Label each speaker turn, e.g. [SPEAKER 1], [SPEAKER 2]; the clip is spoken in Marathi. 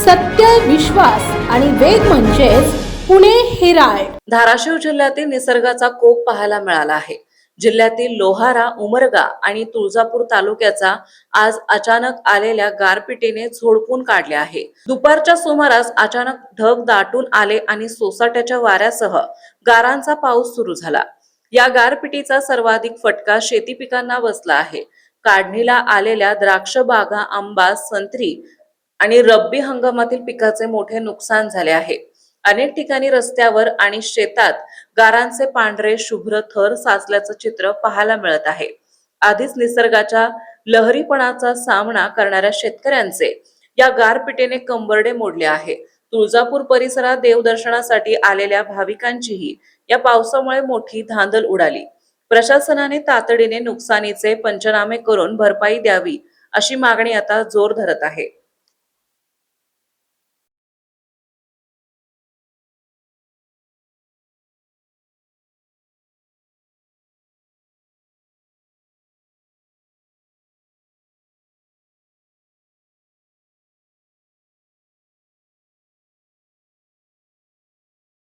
[SPEAKER 1] सत्य, विश्वास आणि वेग म्हणजेच पुणे हेराल्ड.
[SPEAKER 2] धाराशिव जिल्ह्यातील निसर्गाचा कोप पाहायला मिळाला आहे. जिल्ह्यातील लोहारा, उमरगा आणि तुळजापूर तालुक्याचा आज अचानक आलेल्या गारपिटीने झोडपून काढले आहे. दुपारच्या सुमारास अचानक ढग दाटून आले आणि सोसाट्याच्या वाऱ्यासह गारांचा पाऊस सुरू झाला. या गारपिटीचा सर्वाधिक फटका शेती पिकांना बसला आहे. काढणीला आलेल्या द्राक्ष बागा, आंबा, संत्री आणि रब्बी हंगामातील पिकाचे मोठे नुकसान झाले आहे. अनेक ठिकाणी रस्त्यावर आणि शेतात गारांचे पांढरे शुभ्र थर साचल्याचं चित्र पाहायला मिळत आहे. आधीच निसर्गाच्या लहरीपणाचा सामना करणाऱ्या शेतकऱ्यांचे या गारपिटीने कंबरडे मोडले आहे. तुळजापूर परिसरात देवदर्शनासाठी आलेल्या भाविकांचीही या पावसामुळे मोठी धांदल उडाली. प्रशासनाने तातडीने नुकसानीचे पंचनामे करून भरपाई द्यावी अशी मागणी आता जोर धरत आहे.